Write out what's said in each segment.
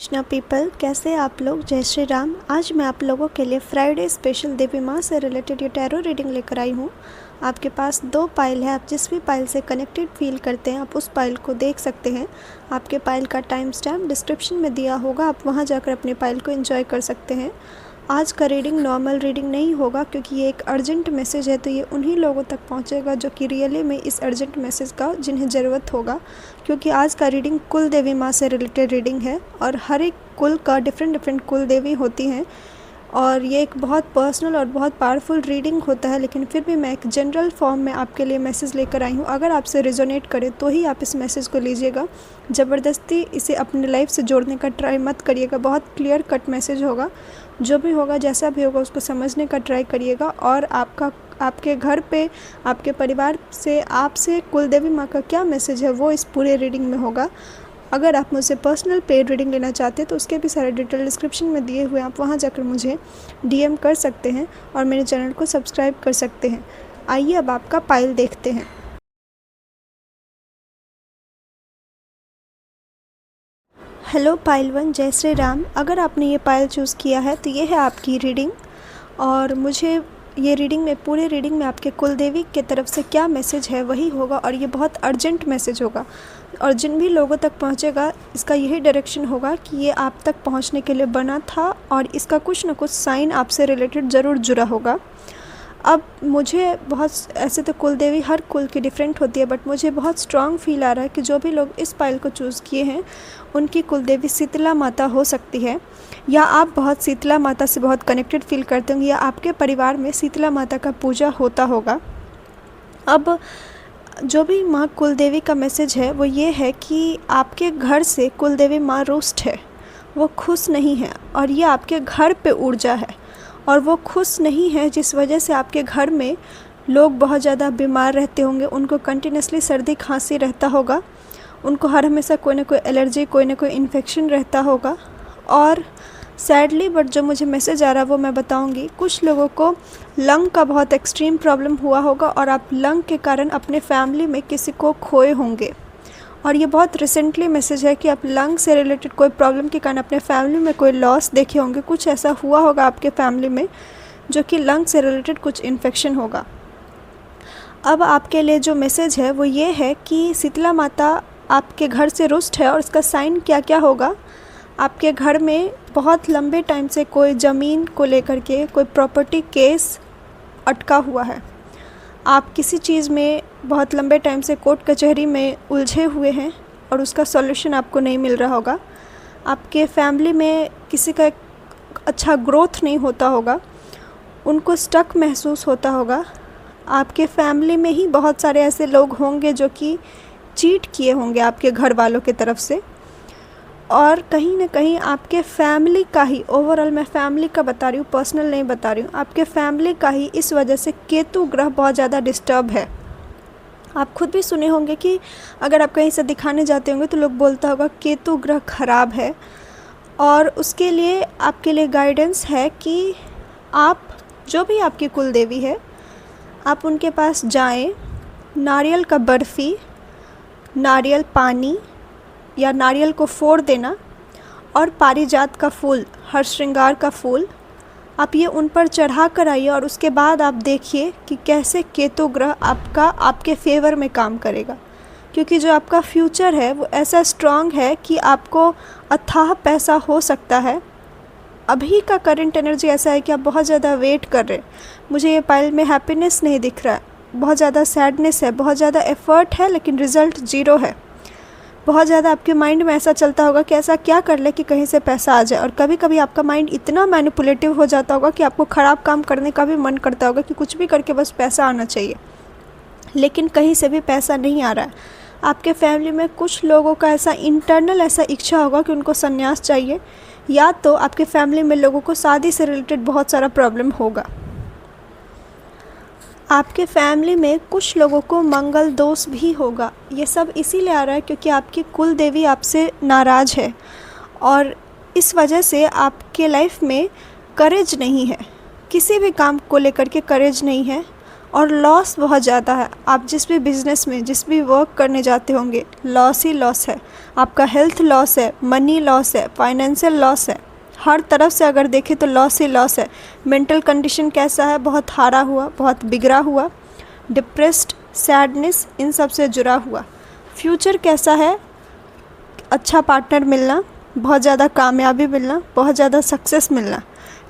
Krishna people, कैसे आप लोग। जय श्री राम। आज मैं आप लोगों के लिए फ्राइडे स्पेशल देवी माँ से रिलेटेड ये टैरो रीडिंग लेकर आई हूँ। आपके पास 2 पाइल है, आप जिस भी पाइल से कनेक्टेड फील करते हैं आप उस पाइल को देख सकते हैं। आपके पाइल का टाइम स्टैम्प डिस्क्रिप्शन में दिया होगा, आप वहाँ जाकर अपने पाइल को एंजॉय कर सकते हैं। आज का रीडिंग नॉर्मल रीडिंग नहीं होगा क्योंकि ये एक अर्जेंट मैसेज है, तो ये उन्हीं लोगों तक पहुंचेगा जो कि रियली में इस अर्जेंट मैसेज का जिन्हें ज़रूरत होगा। क्योंकि आज का रीडिंग कुल देवी माँ से रिलेटेड रीडिंग है और हर एक कुल का डिफरेंट कुल देवी होती हैं और ये एक बहुत पर्सनल और बहुत पावरफुल रीडिंग होता है। लेकिन फिर भी मैं एक जनरल फॉर्म में आपके लिए मैसेज लेकर आई हूँ। अगर आपसे रिजोनेट करे तो ही आप इस मैसेज को लीजिएगा, ज़बरदस्ती इसे अपने लाइफ से जोड़ने का ट्राई मत करिएगा। बहुत क्लियर कट मैसेज होगा, जो भी होगा जैसा भी होगा उसको समझने का ट्राई करिएगा। और आपके घर पे, आपके परिवार से, आपसे कुलदेवी माँ का क्या मैसेज है वो इस पूरे रीडिंग में होगा। अगर आप मुझसे पर्सनल पेड रीडिंग लेना चाहते हैं तो उसके भी सारे डिटेल डिस्क्रिप्शन में दिए हुए हैं, आप वहां जाकर मुझे डीएम कर सकते हैं और मेरे चैनल को सब्सक्राइब कर सकते हैं। आइए अब आपका पाइल देखते हैं। हेलो पाइल 1, जय श्री राम। अगर आपने ये पाइल चूज़ किया है तो ये है आपकी रीडिंग और मुझे ये रीडिंग में, पूरे रीडिंग में आपके कुलदेवी के तरफ से क्या मैसेज है वही होगा और ये बहुत अर्जेंट मैसेज होगा और जिन भी लोगों तक पहुंचेगा इसका यही डायरेक्शन होगा कि ये आप तक पहुंचने के लिए बना था और इसका कुछ ना कुछ साइन आपसे रिलेटेड ज़रूर जुड़ा होगा। अब मुझे बहुत, ऐसे तो कुलदेवी हर कुल की डिफरेंट होती है, बट मुझे बहुत स्ट्रांग फील आ रहा है कि जो भी लोग इस पाइल को चूज़ किए हैं उनकी कुलदेवी शीतला माता हो सकती है, या आप बहुत शीतला माता से बहुत कनेक्टेड फील करते होंगे, या आपके परिवार में शीतला माता का पूजा होता होगा। अब जो भी माँ कुलदेवी का मैसेज है वो ये है कि आपके घर से कुलदेवी माँ रुष्ट है, वो खुश नहीं है और ये आपके घर पे ऊर्जा है और वो खुश नहीं है, जिस वजह से आपके घर में लोग बहुत ज़्यादा बीमार रहते होंगे, उनको कंटिन्यूसली सर्दी खांसी रहता होगा, उनको हर हमेशा कोई ना कोई एलर्जी, कोई ना कोई इन्फेक्शन रहता होगा। और सैडली बट जो मुझे मैसेज आ रहा है वो मैं बताऊंगी, कुछ लोगों को लंग का बहुत एक्सट्रीम प्रॉब्लम हुआ होगा और आप लंग के कारण अपने फैमिली में किसी को खोए होंगे। और ये बहुत रिसेंटली मैसेज है कि आप लंग से रिलेटेड कोई प्रॉब्लम के कारण अपने फैमिली में कोई लॉस देखे होंगे, कुछ ऐसा हुआ होगा आपके फैमिली में जो कि लंग से रिलेटेड कुछ इन्फेक्शन होगा। अब आपके लिए जो मैसेज है वो ये है कि शीतला माता आपके घर से रुष्ट है और इसका साइन क्या क्या होगा। आपके घर में बहुत लंबे टाइम से कोई ज़मीन को लेकर के कोई प्रॉपर्टी केस अटका हुआ है, आप किसी चीज़ में बहुत लंबे टाइम से कोर्ट कचहरी में उलझे हुए हैं और उसका सॉल्यूशन आपको नहीं मिल रहा होगा। आपके फैमिली में किसी का अच्छा ग्रोथ नहीं होता होगा, उनको स्टक महसूस होता होगा। आपके फैमिली में ही बहुत सारे ऐसे लोग होंगे जो कि चीट किए होंगे आपके घर वालों की तरफ से, और कहीं ना कहीं आपके फैमिली का ही, ओवरऑल मैं फैमिली का बता रही हूँ, पर्सनल नहीं बता रही हूँ, आपके फैमिली का ही इस वजह से केतु ग्रह बहुत ज़्यादा डिस्टर्ब है। आप खुद भी सुने होंगे कि अगर आप कहीं से दिखाने जाते होंगे तो लोग बोलता होगा केतु ग्रह खराब है, और उसके लिए आपके लिए गाइडेंस है कि आप, जो भी आपकी कुल देवी है, आप उनके पास जाएं, नारियल का बर्फ़ी, नारियल पानी या नारियल को फोड़ देना और पारिजात का फूल, हर श्रृंगार का फूल, आप ये उन पर चढ़ा कर आइए और उसके बाद आप देखिए कि कैसे केतु ग्रह आपके फेवर में काम करेगा। क्योंकि जो आपका फ्यूचर है वो ऐसा स्ट्रांग है कि आपको अथाह पैसा हो सकता है। अभी का करंट एनर्जी ऐसा है कि आप बहुत ज़्यादा वेट कर रहे हैं। मुझे ये पाइल में हैप्पीनेस नहीं दिख रहा है, बहुत ज़्यादा सैडनेस है, बहुत ज़्यादा एफर्ट है लेकिन रिज़ल्ट ज़ीरो है। बहुत ज़्यादा आपके माइंड में ऐसा चलता होगा कि ऐसा क्या कर ले कि कहीं से पैसा आ जाए, और कभी कभी आपका माइंड इतना मैनिपुलेटिव हो जाता होगा कि आपको ख़राब काम करने का भी मन करता होगा कि कुछ भी करके बस पैसा आना चाहिए, लेकिन कहीं से भी पैसा नहीं आ रहा है। आपके फैमिली में कुछ लोगों का ऐसा इंटरनल ऐसा इच्छा होगा कि उनको संन्यास चाहिए, या तो आपके फैमिली में लोगों को शादी से रिलेटेड बहुत सारा प्रॉब्लम होगा। आपके फैमिली में कुछ लोगों को मंगल दोष भी होगा। ये सब इसीलिए आ रहा है क्योंकि आपकी कुल देवी आपसे नाराज़ है और इस वजह से आपके लाइफ में करेज नहीं है, किसी भी काम को लेकर के करेज नहीं है। और लॉस बहुत ज़्यादा है। आप जिस भी बिज़नेस में जिस भी वर्क करने जाते होंगे, लॉस ही लॉस है। आपका हेल्थ लॉस है, मनी लॉस है, फाइनेंशियल लॉस है, हर तरफ से अगर देखें तो लॉस ही लॉस है। मेंटल कंडीशन कैसा है? बहुत हारा हुआ, बहुत बिगड़ा हुआ, डिप्रेस्ड, सैडनेस, इन सब से जुड़ा हुआ। फ्यूचर कैसा है? अच्छा पार्टनर मिलना, बहुत ज़्यादा कामयाबी मिलना, बहुत ज़्यादा सक्सेस मिलना।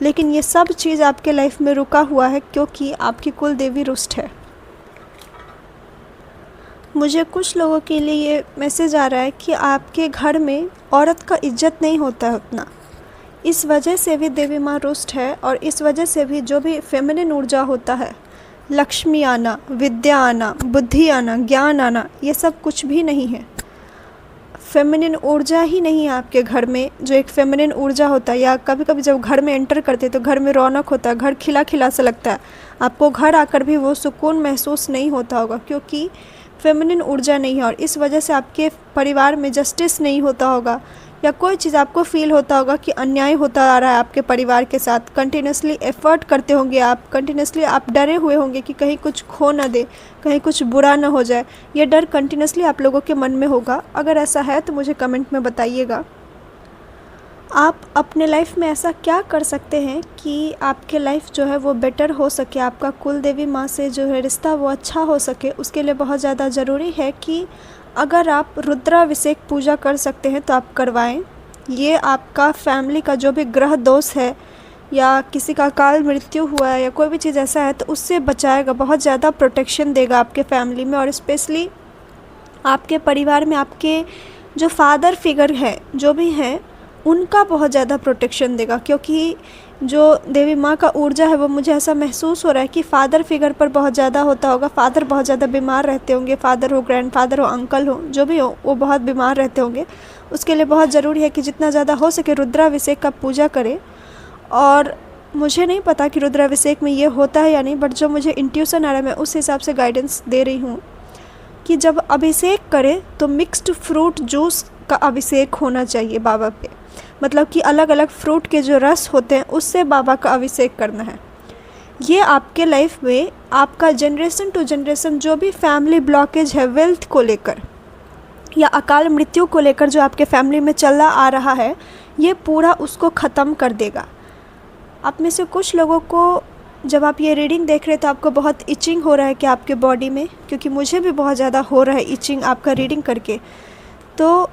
लेकिन ये सब चीज़ आपके लाइफ में रुका हुआ है क्योंकि आपकी कुल देवी रुष्ट है। मुझे कुछ लोगों के लिए ये मैसेज आ रहा है कि आपके घर में औरत का इज्जत नहीं होता है उतना। इस वजह से भी देवी माँ रुष्ट है और इस वजह से भी जो भी फेमिनिन ऊर्जा होता है, लक्ष्मी आना, विद्या आना, बुद्धि आना, ज्ञान आना, ये सब कुछ भी नहीं है। फेमिनिन ऊर्जा ही नहीं है आपके घर में। जो एक फेमिनिन ऊर्जा होता है, या कभी कभी जब घर में एंटर करते तो घर में रौनक होता है, घर खिला खिला सा लगता है। आपको घर आकर भी वो सुकून महसूस नहीं होता होगा क्योंकि फेमिनिन ऊर्जा नहीं है। और इस वजह से आपके परिवार में जस्टिस नहीं होता होगा, या कोई चीज़ आपको फील होता होगा कि अन्याय होता आ रहा है आपके परिवार के साथ। कंटिन्यूसली एफर्ट करते होंगे आप, कंटिन्यूसली आप डरे हुए होंगे कि कहीं कुछ खो ना दे, कहीं कुछ बुरा ना हो जाए। ये डर कंटिन्यूसली आप लोगों के मन में होगा। अगर ऐसा है तो मुझे कमेंट में बताइएगा। आप अपने लाइफ में ऐसा क्या कर सकते हैं कि आपके लाइफ जो है वो बेटर हो सके, आपका कुल देवी माँ से जो है रिश्ता वो अच्छा हो सके। उसके लिए बहुत ज़्यादा ज़रूरी है कि अगर आप रुद्राभिषेक पूजा कर सकते हैं तो आप करवाएं। ये आपका फैमिली का जो भी ग्रह दोष है, या किसी का काल मृत्यु हुआ है, या कोई भी चीज़ ऐसा है तो उससे बचाएगा, बहुत ज़्यादा प्रोटेक्शन देगा आपके फैमिली में। और स्पेशली आपके परिवार में आपके जो फादर फिगर है, जो भी हैं, उनका बहुत ज़्यादा प्रोटेक्शन देगा। क्योंकि जो देवी माँ का ऊर्जा है वो मुझे ऐसा महसूस हो रहा है कि फ़ादर फिगर पर बहुत ज़्यादा होता होगा। फ़ादर बहुत ज़्यादा बीमार रहते होंगे, फ़ादर हो, ग्रैंडफादर हो, अंकल हो, जो भी हो, वो बहुत बीमार रहते होंगे। उसके लिए बहुत ज़रूरी है कि जितना ज़्यादा हो सके रुद्राभिषेक का पूजा करें। और मुझे नहीं पता कि रुद्राभिषेक में ये होता है या नहीं, बट जो मुझे इंट्यूशन आ रहा है मैं उस हिसाब से गाइडेंस दे रही हूँ कि जब अभिषेक करें तो मिक्स्ड फ्रूट जूस का अभिषेक होना चाहिए बाबा पे। मतलब कि अलग अलग फ्रूट के जो रस होते हैं उससे बाबा का अभिषेक करना है। ये आपके लाइफ में आपका जनरेशन टू जनरेशन जो भी फैमिली ब्लॉकेज है वेल्थ को लेकर या अकाल मृत्यु को लेकर जो आपके फैमिली में चला आ रहा है, ये पूरा उसको ख़त्म कर देगा। आप में से कुछ लोगों को जब आप ये रीडिंग देख रहे हैं तो आपको बहुत इचिंग हो रहा है कि आपके बॉडी में, क्योंकि मुझे भी बहुत ज़्यादा हो रहा है इचिंग आपका रीडिंग करके। तो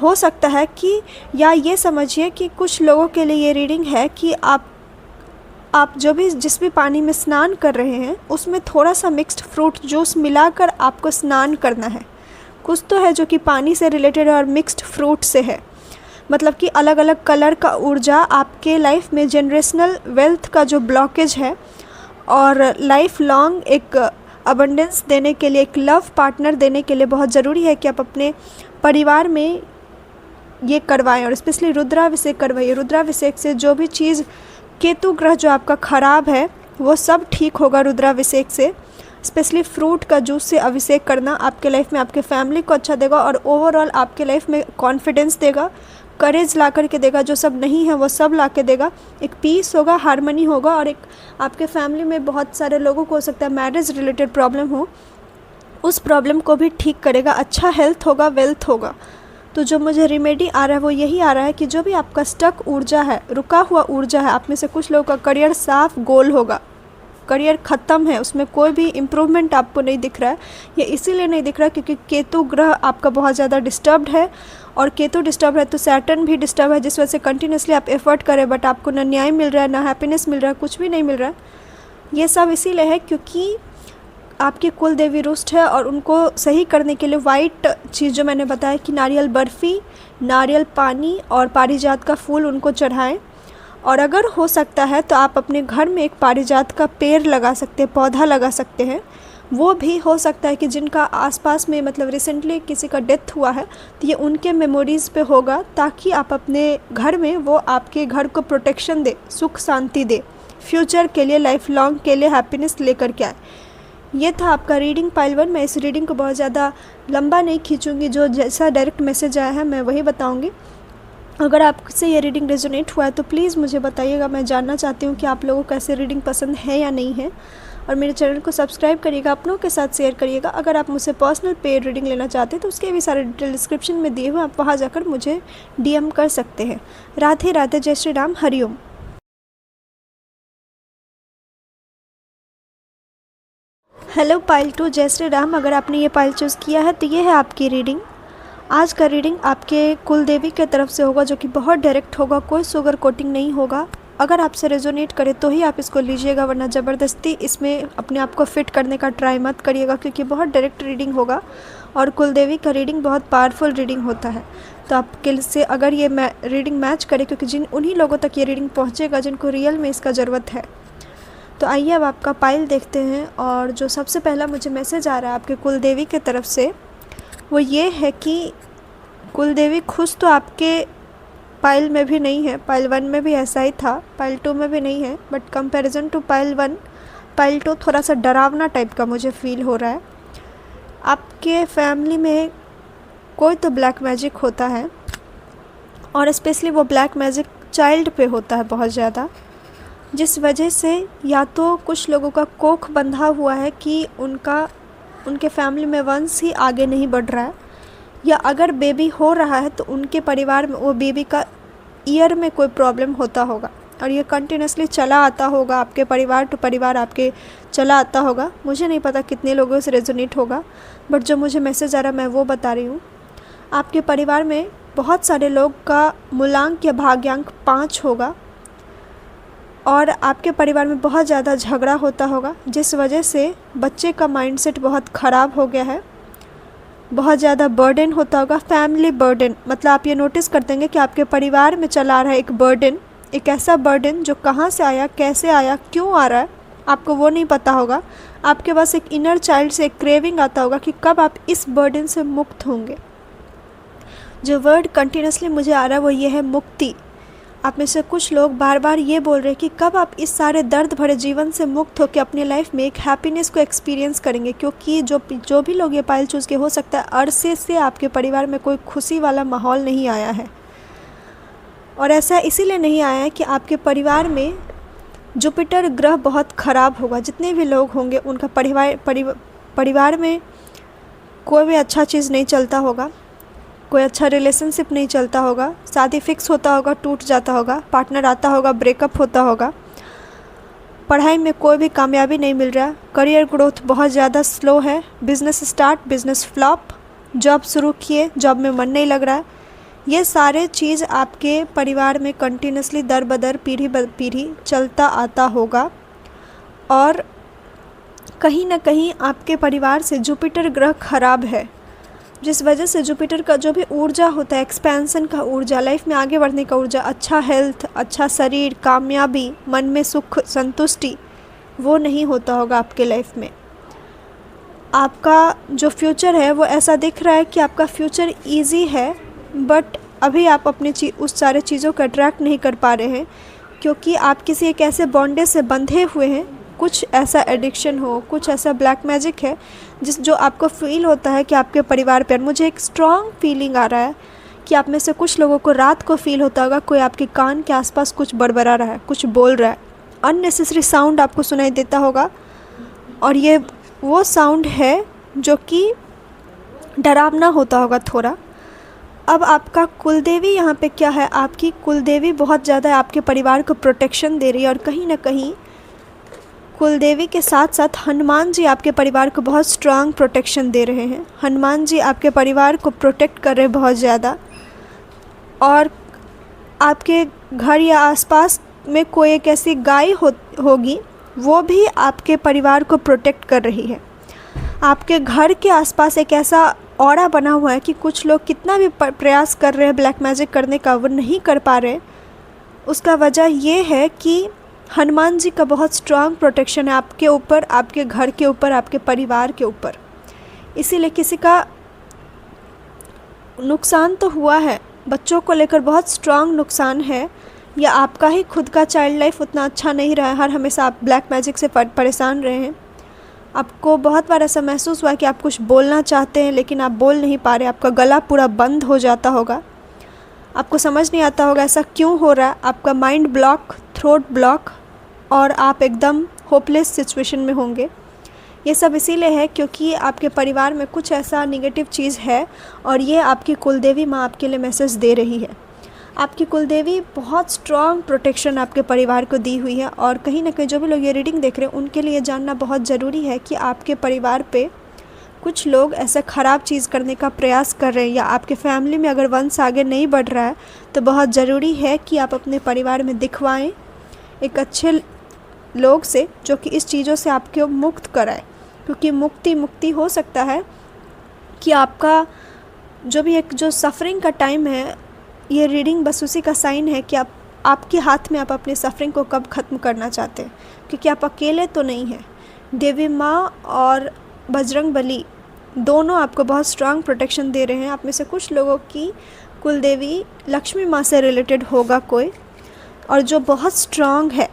हो सकता है कि, या ये समझिए कि कुछ लोगों के लिए ये रीडिंग है कि आप जो भी जिस भी पानी में स्नान कर रहे हैं उसमें थोड़ा सा मिक्स्ड फ्रूट जूस मिलाकर आपको स्नान करना है। कुछ तो है जो कि पानी से रिलेटेड और मिक्स्ड फ्रूट से है। मतलब कि अलग अलग कलर का ऊर्जा आपके लाइफ में जनरेशनल वेल्थ का जो ब्लॉकेज है और लाइफ लॉन्ग एक अबंडेंस देने के लिए, एक लव पार्टनर देने के लिए बहुत ज़रूरी है कि आप अपने परिवार में ये करवाएं। और स्पेशली रुद्राभिषेक करवाइए। रुद्राभिषेक से जो भी चीज़, केतु ग्रह जो आपका ख़राब है वो सब ठीक होगा रुद्राभिषेक से। स्पेशली फ्रूट का जूस से अभिषेक करना आपके लाइफ में आपके फैमिली को अच्छा देगा और ओवरऑल आपके लाइफ में कॉन्फिडेंस देगा, करेज ला करके देगा। जो सब नहीं है वो सब ला के देगा। एक पीस होगा, हारमनी होगा। और एक आपके फैमिली में बहुत सारे लोगों को हो सकता है मैरिज रिलेटेड प्रॉब्लम हो, उस प्रॉब्लम को भी ठीक करेगा। अच्छा हेल्थ होगा, वेल्थ होगा। तो जो मुझे रेमेडी आ रहा है वो यही आ रहा है कि जो भी आपका स्टक ऊर्जा है, रुका हुआ ऊर्जा है, आप में से कुछ लोगों का करियर साफ गोल होगा, करियर ख़त्म है, उसमें कोई भी इम्प्रूवमेंट आपको नहीं दिख रहा है। ये इसीलिए नहीं दिख रहा क्योंकि केतु ग्रह आपका बहुत ज़्यादा डिस्टर्ब्ड है। और केतु डिस्टर्ब है तो सैटर्न भी डिस्टर्ब है, जिस वजह से कंटिन्यूसली आप एफर्ट करें बट आपको ना न्याय मिल रहा है, ना हैप्पीनेस मिल रहा है, कुछ भी नहीं मिल रहा है। ये सब इसीलिए है क्योंकि आपकी कुल देवी रुष्ट है। और उनको सही करने के लिए वाइट चीज़ जो मैंने बताया कि नारियल बर्फ़ी, नारियल पानी और पारिजात का फूल उनको चढ़ाएं। और अगर हो सकता है तो आप अपने घर में एक पारिजात का पेड़ लगा सकते हैं, पौधा लगा सकते हैं। वो भी हो सकता है कि जिनका आसपास में मतलब रिसेंटली किसी का डेथ हुआ है तो ये उनके मेमोरीज़ पे होगा, ताकि आप अपने घर में वो आपके घर को प्रोटेक्शन दे, सुख शांति दे, फ्यूचर के लिए, लाइफ लॉन्ग के लिए हैप्पीनेस लेकर के आए। ये था आपका रीडिंग पाइल 1। मैं इस रीडिंग को बहुत ज़्यादा लंबा नहीं खींचूंगी, जो जैसा डायरेक्ट मैसेज आया है मैं वही बताऊंगी। अगर आपसे ये रीडिंग रेजोनेट हुआ है तो प्लीज़ मुझे बताइएगा। मैं जानना चाहती हूँ कि आप लोगों को ऐसे रीडिंग पसंद है या नहीं है। और मेरे चैनल को सब्सक्राइब करिएगा, अपनों के साथ शेयर करिएगा। अगर आप मुझसे पर्सनल पेड रीडिंग लेना चाहते हैं तो उसके भी सारे डिटेल डिस्क्रिप्शन में दिए हुए, आप वहाँ जाकर मुझे DM कर सकते हैं। राधे राधे, जय श्री राम, हरिओम। हेलो पाइल 2, जय श्री राम। अगर आपने ये पाइल चूज़ किया है तो ये है आपकी रीडिंग। आज का रीडिंग आपके कुल देवी के तरफ से होगा, जो कि बहुत डायरेक्ट होगा, कोई शुगर कोटिंग नहीं होगा। अगर आपसे रेजोनेट करे तो ही आप इसको लीजिएगा, वरना ज़बरदस्ती इसमें अपने आप को फिट करने का ट्राई मत करिएगा, क्योंकि बहुत डायरेक्ट रीडिंग होगा और कुल देवी का रीडिंग बहुत पावरफुल रीडिंग होता है। तो आपके से अगर ये रीडिंग मैच करे, क्योंकि उन्हीं लोगों तक ये रीडिंग पहुँचेगा जिनको रियल में इसका ज़रूरत है। तो आइए अब आपका पाइल देखते हैं। और जो सबसे पहला मुझे मैसेज आ रहा है आपके कुल देवी के तरफ से, वो ये है कि कुल देवी खुश तो आपके पाइल में भी नहीं है। पाइल 1 में भी ऐसा ही था, पाइल 2 में भी नहीं है, but comparison to pile 1, pile 2 थोड़ा सा डरावना टाइप का मुझे फील हो रहा है। आपके फैमिली में कोई तो ब्लैक मैजिक होता है, और स्पेशली वो ब्लैक मैजिक चाइल्ड पे होता है बहुत ज़्यादा, जिस वजह से या तो कुछ लोगों का कोख बंधा हुआ है कि उनके फैमिली में वंश ही आगे नहीं बढ़ रहा है, या अगर बेबी हो रहा है तो उनके परिवार में वो बेबी का ईयर में कोई प्रॉब्लम होता होगा, और ये कंटिन्यूसली चला आता होगा, आपके परिवार टू परिवार आपके चला आता होगा। मुझे नहीं पता कितने लोगों से रेजोनेट होगा, बट जो मुझे मैसेज आ रहा है मैं वो बता रही हूँ। आपके परिवार में बहुत सारे लोग का मूलांक या भाग्यांक 5 होगा, और आपके परिवार में बहुत ज़्यादा झगड़ा होता होगा, जिस वजह से बच्चे का माइंडसेट बहुत ख़राब हो गया है। बहुत ज़्यादा बर्डन होता होगा, फैमिली बर्डन। मतलब आप ये नोटिस करते हैं कि आपके परिवार में चला आ रहा है एक बर्डन, एक ऐसा बर्डन जो कहाँ से आया, कैसे आया, क्यों आ रहा है, आपको वो नहीं पता होगा। आपके पास एक इनर चाइल्ड से एक क्रेविंग आता होगा कि कब आप इस बर्डन से मुक्त होंगे। जो वर्ड कंटिन्यूसली मुझे आ रहा है वो ये है, मुक्ति। आप में से कुछ लोग बार बार ये बोल रहे हैं कि कब आप इस सारे दर्द भरे जीवन से मुक्त होकर अपने लाइफ में एक हैप्पीनेस को एक्सपीरियंस करेंगे। क्योंकि जो भी लोग ये पाइल चूज़ के, हो सकता है अरसे से आपके परिवार में कोई खुशी वाला माहौल नहीं आया है, और ऐसा इसीलिए नहीं आया है कि आपके परिवार में जुपिटर ग्रह बहुत ख़राब होगा। जितने भी लोग होंगे उनका परिवार में कोई भी अच्छा चीज़ नहीं चलता होगा, कोई अच्छा रिलेशनशिप नहीं चलता होगा, शादी फिक्स होता होगा, टूट जाता होगा, पार्टनर आता होगा, ब्रेकअप होता होगा, पढ़ाई में कोई भी कामयाबी नहीं मिल रहा, करियर ग्रोथ बहुत ज़्यादा स्लो है, business start, business flop, job शुरू किए, जॉब में मन नहीं लग रहा है। ये सारे चीज़ आपके परिवार में कंटिन्यूसली दर बदर पीढ़ी ब पीढ़ी चलता आता होगा, और कहीं ना कहीं आपके परिवार से जुपिटर ग्रह खराब है, जिस वजह से जुपिटर का जो भी ऊर्जा होता है, एक्सपेंशन का ऊर्जा, लाइफ में आगे बढ़ने का ऊर्जा, अच्छा हेल्थ, अच्छा शरीर, कामयाबी, मन में सुख, संतुष्टि, वो नहीं होता होगा आपके लाइफ में। आपका जो फ्यूचर है वो ऐसा दिख रहा है कि आपका फ्यूचर इजी है, बट अभी आप अपने उस सारे चीज़ों को अट्रैक्ट नहीं कर पा रहे हैं, क्योंकि आप किसी एक ऐसे बॉन्डेज से बंधे हुए हैं। कुछ ऐसा एडिक्शन हो, कुछ ऐसा ब्लैक मैजिक है जो आपको फील होता है कि आपके परिवार पर। मुझे एक स्ट्रॉन्ग फीलिंग आ रहा है कि आप में से कुछ लोगों को रात को फील होता होगा कोई आपके कान के आसपास कुछ बड़बड़ा रहा है, कुछ बोल रहा है, अननेसेसरी साउंड आपको सुनाई देता होगा, और ये वो साउंड है जो कि डरावना होता होगा थोड़ा। अब आपका कुलदेवी यहाँ पे क्या है, आपकी कुलदेवी बहुत ज़्यादा आपके परिवार को प्रोटेक्शन दे रही है, और कहीं ना कहीं कुलदेवी के साथ साथ हनुमान जी आपके परिवार को बहुत स्ट्रांग प्रोटेक्शन दे रहे हैं। हनुमान जी आपके परिवार को प्रोटेक्ट कर रहे हैं बहुत ज़्यादा, और आपके घर या आसपास में कोई एक ऐसी गाय होगी, वो भी आपके परिवार को प्रोटेक्ट कर रही है। आपके घर के आसपास एक ऐसा ऑरा बना हुआ है कि कुछ लोग कितना भी प्रयास कर रहे हैं ब्लैक मैजिक करने का, वो नहीं कर पा रहे। उसका वजह ये है कि हनुमान जी का बहुत स्ट्रांग प्रोटेक्शन है आपके ऊपर, आपके घर के ऊपर, आपके परिवार के ऊपर। इसीलिए किसी का नुकसान तो हुआ है, बच्चों को लेकर बहुत स्ट्रांग नुकसान है, या आपका ही खुद का चाइल्ड लाइफ उतना अच्छा नहीं रहा है, हर हमेशा आप ब्लैक मैजिक से परेशान रहे हैं। आपको बहुत बार ऐसा महसूस हुआ है कि आप कुछ बोलना चाहते हैं लेकिन आप बोल नहीं पा रहे, आपका गला पूरा बंद हो जाता होगा, आपको समझ नहीं आता होगा ऐसा क्यों हो रहा है। आपका माइंड ब्लॉक, थ्रोट ब्लॉक, और आप एकदम होपलेस सिचुएशन में होंगे। ये सब इसीलिए है क्योंकि आपके परिवार में कुछ ऐसा नेगेटिव चीज़ है और ये आपकी कुलदेवी माँ आपके लिए मैसेज दे रही है। आपकी कुलदेवी बहुत स्ट्रॉन्ग प्रोटेक्शन आपके परिवार को दी हुई है और कहीं ना कहीं जो भी लोग ये रीडिंग देख रहे हैं उनके लिए जानना बहुत ज़रूरी है कि आपके परिवार पे कुछ लोग ऐसा ख़राब चीज़ करने का प्रयास कर रहे हैं या आपके फैमिली में अगर वंश आगे नहीं बढ़ रहा है तो बहुत ज़रूरी है कि आप अपने परिवार में दिखवाएं एक अच्छे लोग से जो कि इस चीज़ों से आपको मुक्त कराए, क्योंकि मुक्ति हो सकता है कि आपका जो भी एक जो सफ़रिंग का टाइम है, ये रीडिंग बस उसी का साइन है कि आपके हाथ में आप अपने सफ़रिंग को कब ख़त्म करना चाहते हैं, क्योंकि आप अकेले तो नहीं हैं। देवी माँ और बजरंग बली दोनों आपको बहुत स्ट्रांग प्रोटेक्शन दे रहे हैं। आप में से कुछ लोगों की कुलदेवी लक्ष्मी माँ से रिलेटेड होगा कोई, और जो बहुत स्ट्रांग है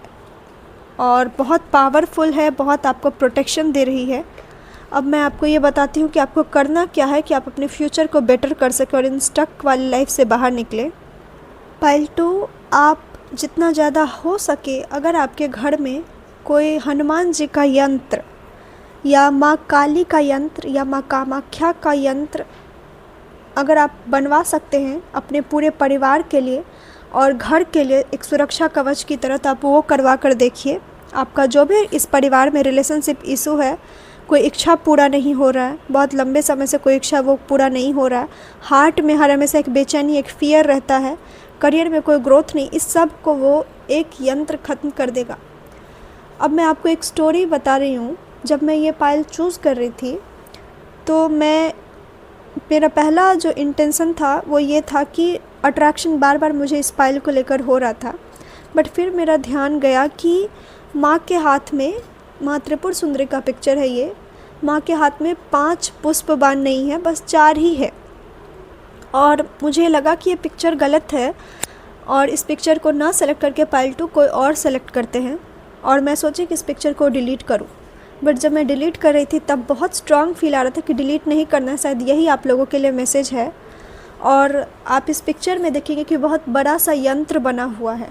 और बहुत पावरफुल है, बहुत आपको प्रोटेक्शन दे रही है। अब मैं आपको ये बताती हूँ कि आपको करना क्या है कि आप अपने फ्यूचर को बेटर कर सकें और इन स्टक वाली लाइफ से बाहर निकले। पाइल 2, आप जितना ज़्यादा हो सके अगर आपके घर में कोई हनुमान जी का यंत्र या माँ काली का यंत्र या माँ कामाख्या का यंत्र अगर आप बनवा सकते हैं अपने पूरे परिवार के लिए और घर के लिए एक सुरक्षा कवच की तरह, तो आप वो करवा कर देखिए। आपका जो भी इस परिवार में रिलेशनशिप इशू है, कोई इच्छा पूरा नहीं हो रहा है, बहुत लंबे समय से कोई इच्छा वो पूरा नहीं हो रहा है, हार्ट में हर हमेशा एक बेचैनी, एक फ़ियर रहता है, करियर में कोई ग्रोथ नहीं, इस सब को वो एक यंत्र ख़त्म कर देगा। अब मैं आपको एक स्टोरी बता रही हूँ। जब मैं ये पायल चूज़ कर रही थी तो मेरा पहला जो इंटेंशन था वो ये था कि अट्रैक्शन बार बार मुझे इस पायल को लेकर हो रहा था, बट फिर मेरा ध्यान गया कि माँ के हाथ में, माँ त्रिपुर सुंदरी का पिक्चर है ये, माँ के हाथ में 5 पुष्प बाण नहीं है, बस 4 ही है। और मुझे लगा कि ये पिक्चर गलत है और इस पिक्चर को ना सेलेक्ट करके पायल 2 कोई और सेलेक्ट करते हैं, और मैं सोची कि इस पिक्चर को डिलीट करूँ। बट जब मैं डिलीट कर रही थी तब बहुत स्ट्रांग फील आ रहा था कि डिलीट नहीं करना है, शायद यही आप लोगों के लिए मैसेज है। और आप इस पिक्चर में देखेंगे कि बहुत बड़ा सा यंत्र बना हुआ है।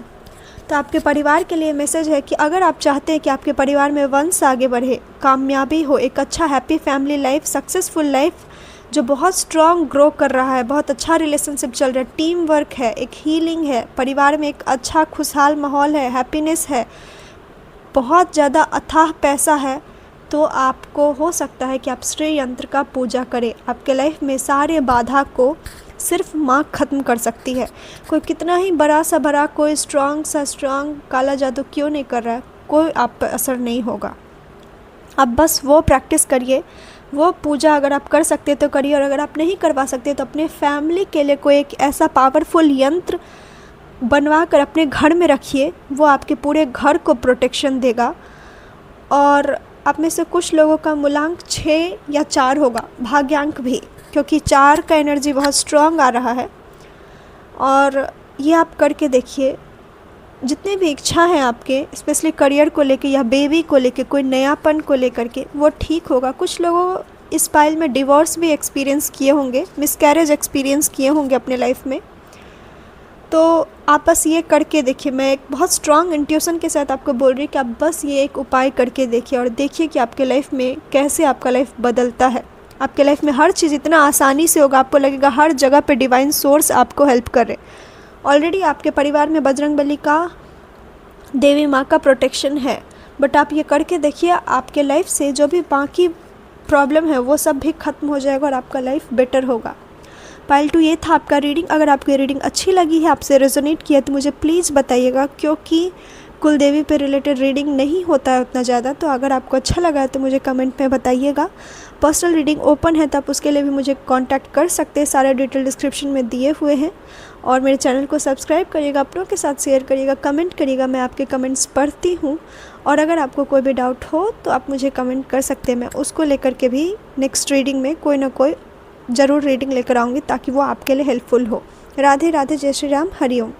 तो आपके परिवार के लिए मैसेज है कि अगर आप चाहते हैं कि आपके परिवार में वंश आगे बढ़े, कामयाबी हो, एक अच्छा happy family life, successful life जो बहुत स्ट्रांग ग्रो कर रहा है, बहुत अच्छा रिलेशनशिप चल रहा है, टीम वर्क है, एक हीलिंग है, परिवार में एक अच्छा खुशहाल माहौल है, हैप्पीनेस है, बहुत ज़्यादा अथाह पैसा है, तो आपको हो सकता है कि आप श्री यंत्र का पूजा करें। आपके लाइफ में सारे बाधा को सिर्फ माँ ख़त्म कर सकती है। कोई कितना ही बड़ा कोई स्ट्रांग काला जादू क्यों नहीं कर रहा है, कोई आप पर असर नहीं होगा। आप बस वो प्रैक्टिस करिए, वो पूजा अगर आप कर सकते तो करिए, और अगर आप नहीं करवा सकते तो अपने फैमिली के लिए कोई एक ऐसा पावरफुल यंत्र बनवा कर अपने घर में रखिए। वो आपके पूरे घर को प्रोटेक्शन देगा। और आप में से कुछ लोगों का मूलांक 6 या 4 होगा, भाग्यांक भी, क्योंकि 4 का एनर्जी बहुत स्ट्रांग आ रहा है। और ये आप करके देखिए। जितनी भी इच्छा है आपके, स्पेशली करियर को लेके या बेबी को लेके, कोई नयापन को लेकर के, वो ठीक होगा। कुछ लोगों इस पाइल में डिवोर्स भी एक्सपीरियंस किए होंगे, मिसकैरेज एक्सपीरियंस किए होंगे अपने लाइफ में, तो आप बस ये करके देखिए। मैं एक बहुत स्ट्रांग इंट्यूशन के साथ आपको बोल रही हूँ कि आप बस ये एक उपाय करके देखिए और देखिए कि आपके लाइफ में कैसे आपका लाइफ बदलता है। आपके लाइफ में हर चीज़ इतना आसानी से होगा, आपको लगेगा हर जगह पे डिवाइन सोर्स आपको हेल्प कर रहे। ऑलरेडी आपके परिवार में बजरंगबली का, देवी माँ का प्रोटेक्शन है, बट आप ये करके देखिए, आपके लाइफ से जो भी बाकी प्रॉब्लम है वो सब भी ख़त्म हो जाएगा और आपका लाइफ बेटर होगा। पाइल 2, ये था आपका रीडिंग। अगर आपको ये रीडिंग अच्छी लगी है, आपसे रेजोनेट किया, तो मुझे प्लीज़ बताइएगा, क्योंकि कुलदेवी पे रिलेटेड रीडिंग नहीं होता है उतना ज़्यादा। तो अगर आपको अच्छा लगा है तो मुझे कमेंट में बताइएगा। पर्सनल रीडिंग ओपन है, तो आप उसके लिए भी मुझे कांटेक्ट कर सकते हैं, सारे डिटेल डिस्क्रिप्शन में दिए हुए हैं। और मेरे चैनल को सब्सक्राइब करिएगा, अपनों के साथ शेयर करिएगा, कमेंट करिएगा, मैं आपके कमेंट्स पढ़ती हूँ। और अगर आपको कोई भी डाउट हो तो आप मुझे कमेंट कर सकते हैं, मैं उसको लेकर के भी नेक्स्ट रीडिंग में कोई ना कोई ज़रूर रीडिंग लेकर आऊँगी, ताकि वो आपके लिए हेल्पफुल हो। राधे राधे, जय श्री राम, हरिओम।